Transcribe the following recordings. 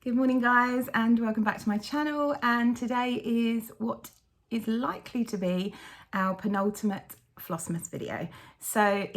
Good morning guys, and welcome back to my channel. And today is what is likely to be our penultimate Flossmas video. So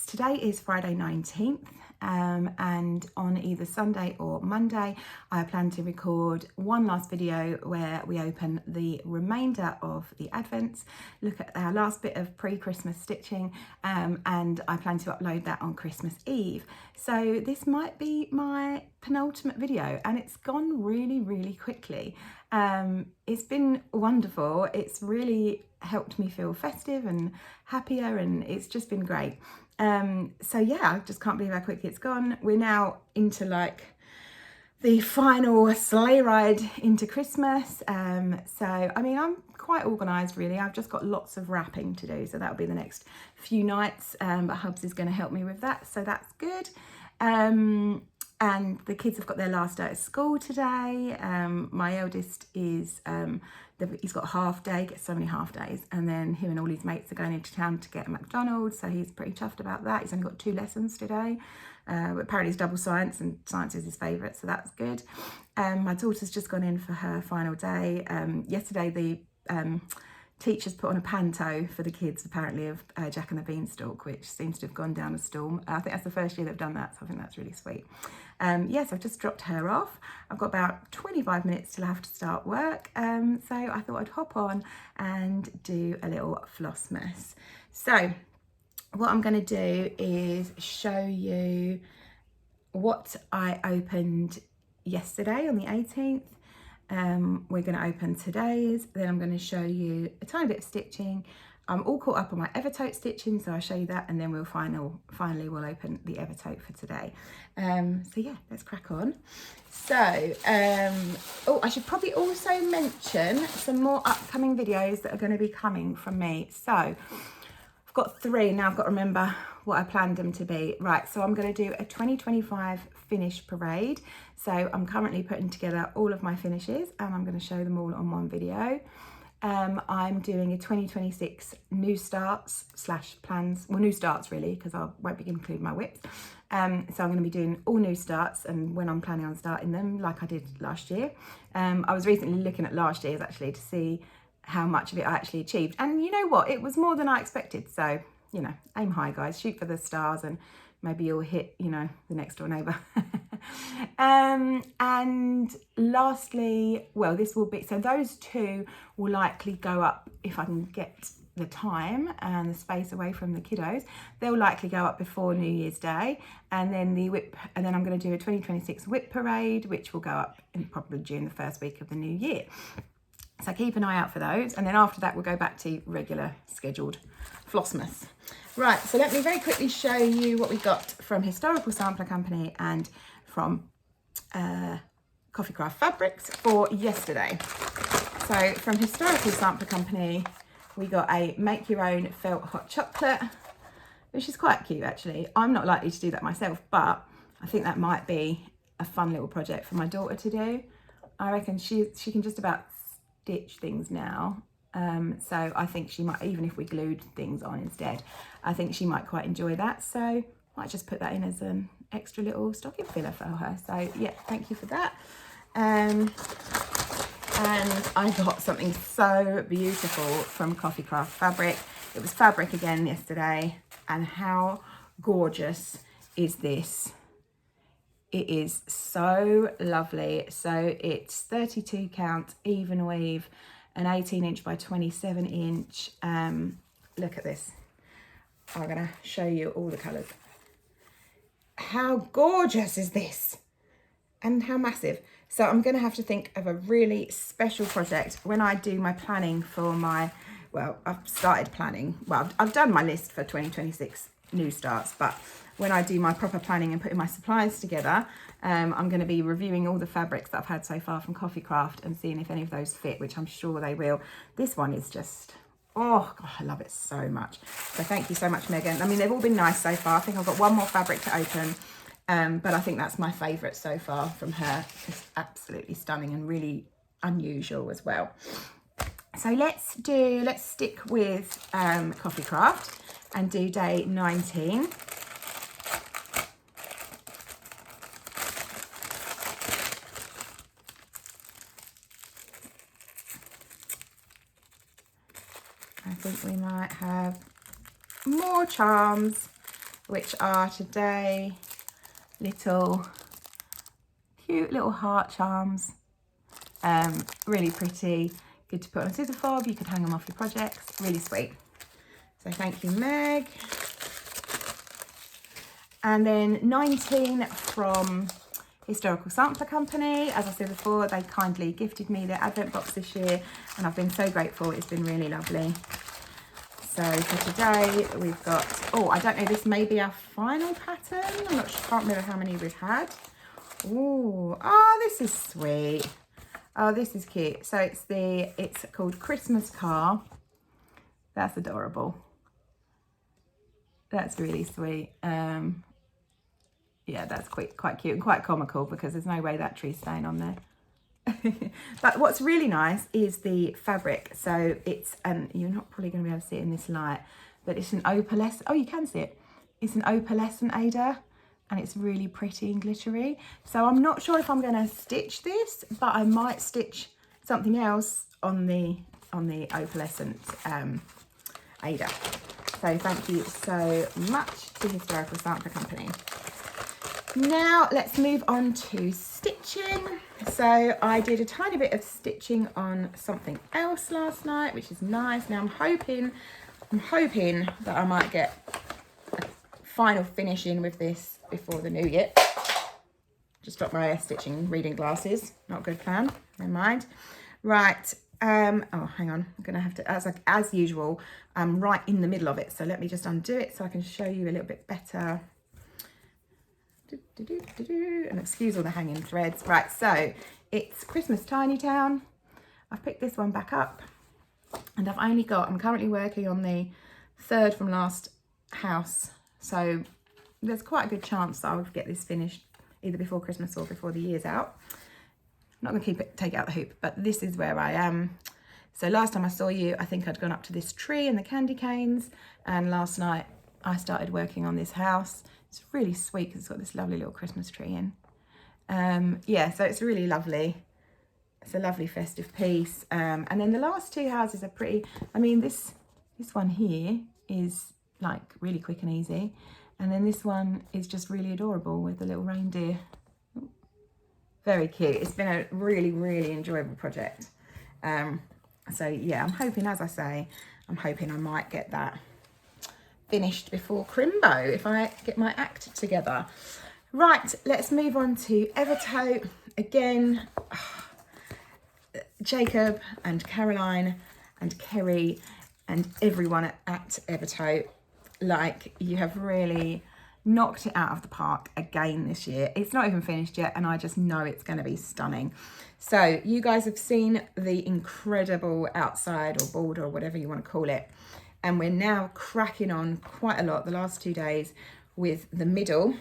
today is Friday 19th, and on either Sunday or Monday I plan to record one last video where we open the remainder of the Advents, look at our last bit of pre-Christmas stitching, and I plan to upload that on Christmas Eve. So this might be my penultimate video, and it's gone really quickly. It's been wonderful. It's really helped me feel festive and happier, and it's just been great. So yeah, I just can't believe how quickly it's gone. We're now into like the final sleigh ride into Christmas. So I mean, I'm quite organised really. I've just got lots of wrapping to do, so that'll be the next few nights, but Hubs is going to help me with that, so that's good. And the kids have got their last day at school today. My eldest is, he's got a half day, gets so many half days, and then him and all his mates are going into town to get a McDonald's, so he's pretty chuffed about that. He's only got 2 lessons today, but apparently it's double science, and science is his favourite, so that's good. My daughter's just gone in for her final day. Yesterday the teachers put on a panto for the kids, apparently, of Jack and the Beanstalk, which seems to have gone down a storm. I think that's the first year they've done that, so I think that's really sweet. Yes, I've just dropped her off. I've got about 25 minutes till I have to start work, so I thought I'd hop on and do a little Flossmas. So what I'm going to do is show you what I opened yesterday on the 18th. We're going to open today's, then I'm going to show you a tiny bit of stitching. I'm all caught up on my Evertote stitching, so I'll show you that, and then we'll finally we'll open the Evertote for today. So yeah, let's crack on. So, oh, I should probably also mention some more upcoming videos that are going to be coming from me. So I've got 3 now. I've got to remember what I planned them to be. Right, so I'm going to do a 2025 finish parade. So I'm currently putting together all of my finishes, and I'm going to show them all on one video. I'm doing a 2026 new starts / plans, well, new starts really, because I won't be including my whips. So I'm going to be doing all new starts, and when I'm planning on starting them, like I did last year. I was recently looking at last year's actually to see how much of it I actually achieved, and you know what, it was more than I expected. So, you know, aim high guys, shoot for the stars, and maybe you'll hit, you know, the next door neighbour. And lastly, well, this will be, so those 2 will likely go up if I can get the time and the space away from the kiddos. They'll likely go up before New Year's Day, and then the whip, and then I'm going to do a 2026 whip parade, which will go up in probably during the first week of the new year. So keep an eye out for those, and then after that we'll go back to regular scheduled Flossmas. Right, so let me very quickly show you what we got from Historical Sampler Company and from Coffee Craft Fabrics for yesterday. So from Historical Sampler Company we got a make your own felt hot chocolate, which is quite cute actually. I'm not likely to do that myself, but I think that might be a fun little project for my daughter to do. I reckon she can just about stitch things now, so I think she might, even if we glued things on instead, I think she might quite enjoy that. So I might just put that in as an extra little stocking filler for her. So yeah, thank you for that. And I got something so beautiful from Coffee Craft Fabric. It was fabric again yesterday, and how gorgeous is this? It is so lovely. So it's 32 count even weave, an 18-inch by 27-inch. Look at this. I'm going to show you all the colours. How gorgeous is this? And how massive. So I'm going to have to think of a really special project when I do my planning for my, well, I've started planning. Well, I've done my list for 2026 new starts, but when I do my proper planning and putting my supplies together, I'm going to be reviewing all the fabrics that I've had so far from Coffee Craft and seeing if any of those fit, which I'm sure they will. This one is just, oh God, I love it so much. So thank you so much, Megan. I mean, they've all been nice so far. I think I've got one more fabric to open, but I think that's my favourite so far from her. It's absolutely stunning and really unusual as well. So let's stick with Coffee Craft and do day 19. I think we might have more charms, which are today little cute little heart charms. Really pretty, good to put on a scissor fob. You could hang them off your projects, really sweet. So thank you, Meg. And then 19 from Historical Sampler Company. As I said before, they kindly gifted me their advent box this year and I've been so grateful. It's been really lovely. So for today we've got, oh, I don't know, this may be our final pattern. I'm not sure, can't remember how many we've had. Ooh, oh, this is sweet. Oh, this is cute. So it's called Christmas Car. That's adorable. That's really sweet. Yeah, that's quite cute and quite comical because there's no way that tree's staying on there. But what's really nice is the fabric. So it's, you're not probably going to be able to see it in this light, but it's an opalescent, oh, you can see it. It's an opalescent Ada and it's really pretty and glittery. So I'm not sure if I'm going to stitch this, but I might stitch something else on the opalescent Ada. So thank you so much to Historical Sampler Company. Now let's move on to stitching. So I did a tiny bit of stitching on something else last night, which is nice. Now I'm hoping that I might get a final finish in with this before the new year. Just dropped my stitching reading glasses. Not a good plan. Never mind. Right. Oh, hang on. I'm gonna have to, as usual, I'm right in the middle of it. So let me just undo it so I can show you a little bit better. And excuse all the hanging threads. Right, so it's Christmas Tiny Town. I've picked this one back up and I'm currently working on the third from last house. So there's quite a good chance that I'll get this finished either before Christmas or before the year's out. I'm not gonna take it out the hoop, but this is where I am. So last time I saw you, I think I'd gone up to this tree and the candy canes. And last night I started working on this house. It's really sweet because it's got this lovely little Christmas tree in. Yeah, so it's really lovely. It's a lovely festive piece. And then the last two houses are pretty, I mean, this one here is like really quick and easy. And then this one is just really adorable with the little reindeer. Very cute. It's been a really, really enjoyable project. So yeah, I'm hoping, as I say, I'm hoping I might get that finished before Crimbo if I get my act together. Right, let's move on to Evertote. Again, Jacob and Caroline and Kerry and everyone at Evertote, like, you have really knocked it out of the park again this year. It's not even finished yet and I just know it's going to be stunning. So you guys have seen the incredible outside or border or whatever you want to call it. And we're now cracking on quite a lot the last 2 days with the middle.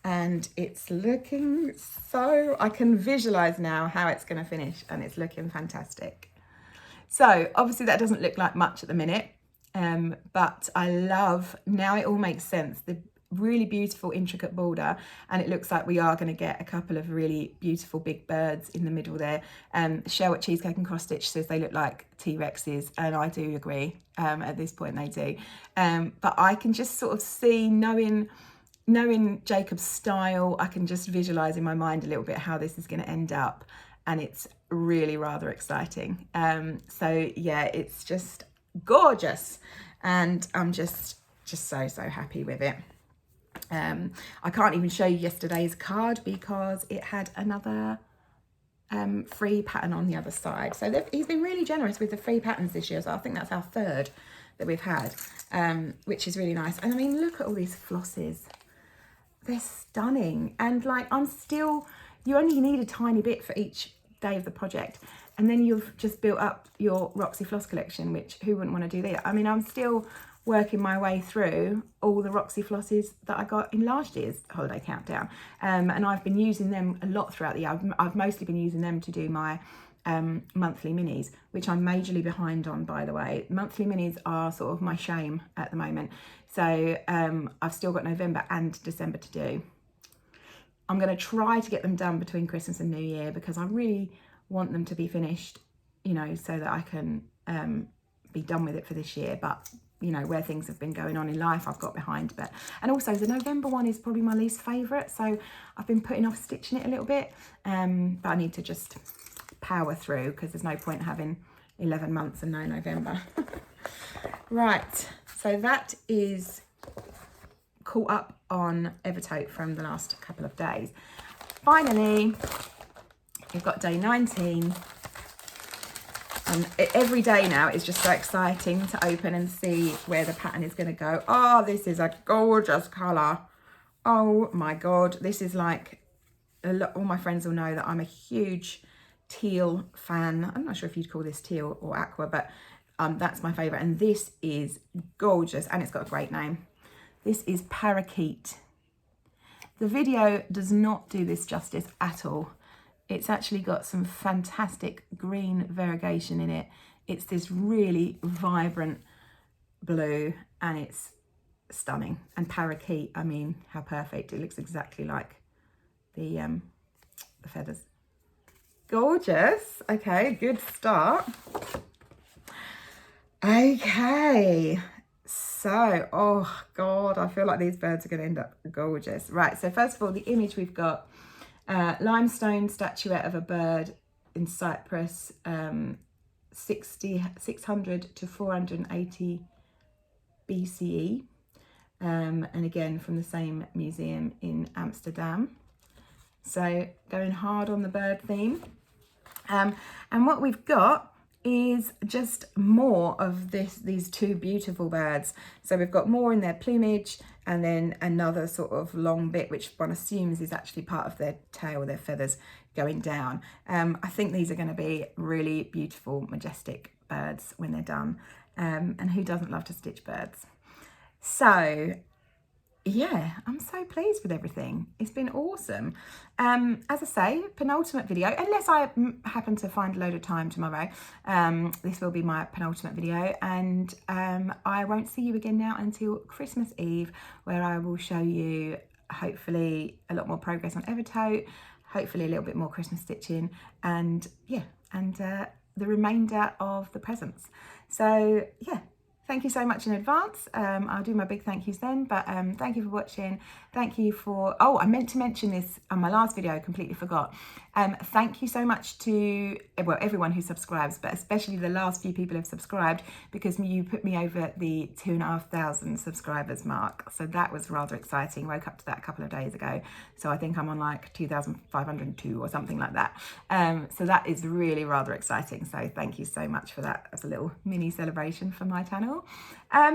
And it's looking so, I can visualize now how it's going to finish and it's looking fantastic. So obviously that doesn't look like much at the minute, but I love, now it all makes sense, the really beautiful intricate border, and it looks like we are going to get a couple of really beautiful big birds in the middle there. Sherwood Cheesecake and Cross Stitch says they look like T-Rexes, and I do agree. At this point they do, but I can just sort of see, knowing Jacob's style, I can just visualize in my mind a little bit how this is going to end up, and it's really rather exciting. So yeah, it's just gorgeous and I'm just so happy with it. I can't even show you yesterday's card because it had another free pattern on the other side. So he's been really generous with the free patterns this year. So I think that's our third that we've had, which is really nice. And I mean, look at all these flosses. They're stunning. And like, you only need a tiny bit for each day of the project. And then you've just built up your Roxy Floss collection, which who wouldn't want to do that? I mean, I'm still working my way through all the Roxy Flosses that I got in last year's holiday countdown. And I've been using them a lot throughout the year. I've mostly been using them to do my monthly minis, which I'm majorly behind on, by the way. Monthly minis are sort of my shame at the moment. So I've still got November and December to do. I'm going to try to get them done between Christmas and New Year because I really want them to be finished, you know, so that I can be done with it for this year, but you know, where things have been going on in life, I've got behind. And also the November one is probably my least favourite, so I've been putting off stitching it a little bit, but I need to just power through because there's no point having 11 months and no November. Right, so that is caught up on Evertote from the last couple of days. Finally, we've got day 19. And every day now is just so exciting to open and see where the pattern is going to go. Oh, this is a gorgeous colour. Oh my God, this is like, all my friends will know that I'm a huge teal fan. I'm not sure if you'd call this teal or aqua, but that's my favourite. And this is gorgeous, and it's got a great name. This is Parakeet. The video does not do this justice at all. It's actually got some fantastic green variegation in it. It's this really vibrant blue, and it's stunning. And parakeet, I mean, how perfect. It looks exactly like the feathers. Gorgeous. Okay, good start. Okay, so, oh God, I feel like these birds are going to end up gorgeous. Right, so first of all, the image we've got, limestone statuette of a bird in Cyprus, 600 to 480 BCE, and again from the same museum in Amsterdam. So going hard on the bird theme. And what we've got is just more of these two beautiful birds. So we've got more in their plumage, and then another sort of long bit, which one assumes is actually part of their tail, their feathers going down. I think these are going to be really beautiful, majestic birds when they're done. And who doesn't love to stitch birds? So yeah, I'm so pleased with everything. It's been awesome. As I say, penultimate video, unless I happen to find a load of time tomorrow. This will be my penultimate video, and I won't see you again now until Christmas Eve, where I will show you hopefully a lot more progress on Evertote, hopefully a little bit more Christmas stitching, and yeah, and the remainder of the presents. So yeah. Thank you so much in advance. I'll do my big thank yous then, but thank you for watching. Thank you for, oh, I meant to mention this on my last video, I completely forgot. Thank you so much to, well, everyone who subscribes, but especially the last few people who have subscribed, because you put me over the 2,500 subscribers mark. So that was rather exciting. Woke up to that a couple of days ago. So I think I'm on like 2,502 or something like that. So that is really rather exciting. So thank you so much for that as a little mini celebration for my channel.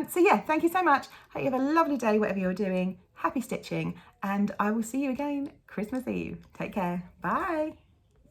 So yeah, thank you so much. Hope you have a lovely day, whatever you're doing. Happy stitching, and I will see you again Christmas Eve. Take care. Bye.